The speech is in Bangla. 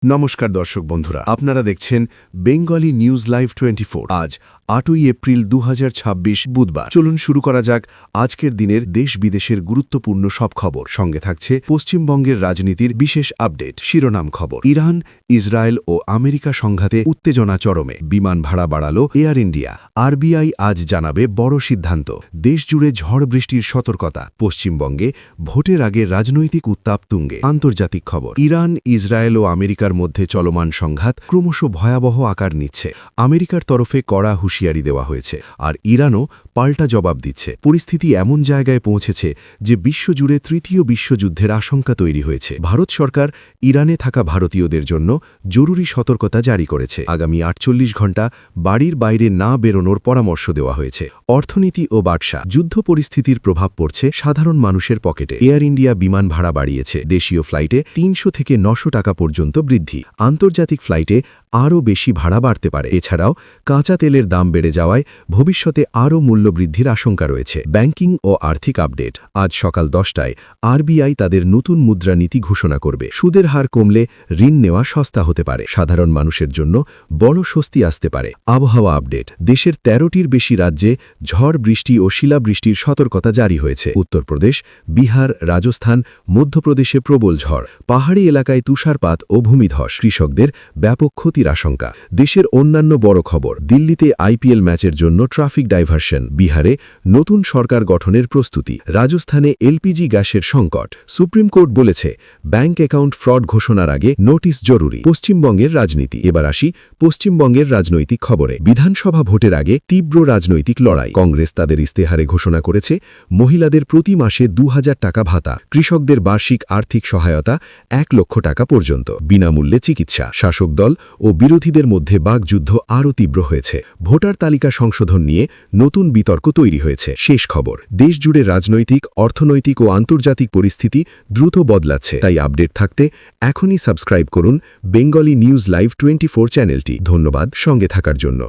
নমস্কার দর্শক বন্ধুরা, আপনারা দেখছেন বেঙ্গলি নিউজ লাইভ 24। আজ 8ই এপ্রিল 2026 বুধবার। চলুন শুরু করা যাক আজকের দিনের দেশ বিদেশের গুরুত্বপূর্ণ সব খবর। সঙ্গে থাকছে পশ্চিমবঙ্গের রাজনীতির বিশেষ আপডেট। শিরোনাম খবর: ইরান, ইসরায়েল ও আমেরিকা সংঘাতে উত্তেজনা চরমে, বিমান ভাড়া বাড়াল এয়ার ইন্ডিয়া। আরবিআই আজ জানাবে বড় সিদ্ধান্ত। দেশজুড়ে ঝড় বৃষ্টির সতর্কতা। পশ্চিমবঙ্গে ভোটের আগে রাজনৈতিক উত্তাপ তুঙ্গে। আন্তর্জাতিক খবর: ইরান, ইসরায়েল ও আমেরিকার মধ্যে চলমান সংঘাত ক্রমশ ভয়াবহ আকার নিচ্ছে। আমেরিকার তরফে কড়া হুঁশিয়ারি দেওয়া হয়েছে, আর ইরানও পাল্টা জবাব দিচ্ছে। পরিস্থিতি এমন জায়গায় পৌঁছেছে যে বিশ্বজুড়ে তৃতীয় বিশ্বযুদ্ধের আশঙ্কা তৈরি হয়েছে। ভারত সরকার ইরানে থাকা ভারতীয়দের জন্য জরুরি সতর্কতা জারি করেছে। আগামী 48 ঘণ্টা বাড়ির বাইরে না বেরোনোর পরামর্শ দেওয়া হয়েছে। অর্থনীতি ও ব্যবসা: যুদ্ধ পরিস্থিতির প্রভাব পড়ছে সাধারণ মানুষের পকেটে। এয়ার ইন্ডিয়া বিমান ভাড়া বাড়িয়েছে। দেশীয় ফ্লাইটে 300 থেকে 900 টাকা পর্যন্ত বৃদ্ধি। আন্তর্জাতিক ফ্লাইটে আরও বেশি ভাড়া বাড়তে পারে। এছাড়াও কাঁচা তেলের দাম বেড়ে যাওয়ায় ভবিষ্যতে আরও মূল্যবৃদ্ধির আশঙ্কা রয়েছে। ব্যাংকিং ও আর্থিক আপডেট: আজ সকাল 10টায় আরবিআই তাদের নতুন মুদ্রানীতি ঘোষণা করবে। সুদের হার কমলে ঋণ নেওয়া সস্তা হতে পারে। সাধারণ মানুষের জন্য বড় স্বস্তি আসতে পারে। আবহাওয়া আপডেট: দেশের 13টির বেশি রাজ্যে ঝড় বৃষ্টি ও শিলাবৃষ্টির সতর্কতা জারি হয়েছে। উত্তরপ্রদেশ, বিহার, রাজস্থান, মধ্যপ্রদেশে প্রবল ঝড়। পাহাড়ি এলাকায় তুষারপাত ও ভূমিধস। কৃষকদের ব্যাপক ক্ষতির আশঙ্কা। দেশের অন্যান্য বড় খবর: দিল্লিতে আইপিএল ম্যাচের জন্য ট্রাফিক ডাইভারশন। বিহারে নতুন সরকার গঠনের প্রস্তুতি। রাজস্থানে এলপিজি গ্যাসের সংকট। সুপ্রিম কোর্ট বলেছে ব্যাংক অ্যাকাউন্ট ফ্রড ঘোষণার আগে নোটিশ জরুরি। পশ্চিমবঙ্গের রাজনীতি: এবার আসি পশ্চিমবঙ্গের রাজনৈতিক খবরে। বিধানসভা ভোটের আগে তীব্র রাজনৈতিক লড়াই। কংগ্রেস তাদের ইস্তেহারে ঘোষণা করেছে মহিলাদের প্রতি মাসে 2000 টাকা ভাতা, কৃষকদের বার্ষিক আর্থিক সহায়তা 1 লক্ষ টাকা পর্যন্ত, বিনামূল্যে চিকিৎসা। শাসক দল ও বিরোধীদের মধ্যে বাকযুদ্ধ আরও তীব্র হয়েছে। ভোটার তালিকা সংশোধন নিয়ে নতুন বিতর্ক তৈরি হয়েছে। শেষ খবর: দেশজুড়ে রাজনৈতিক, অর্থনৈতিক ও আন্তর্জাতিক পরিস্থিতি দ্রুত বদলাচ্ছে। তাই আপডেট থাকতে এখনই সাবস্ক্রাইব করুন বেঙ্গলি নিউজ লাইভ 24 চ্যানেলটি। ধন্যবাদ সঙ্গে থাকার জন্য।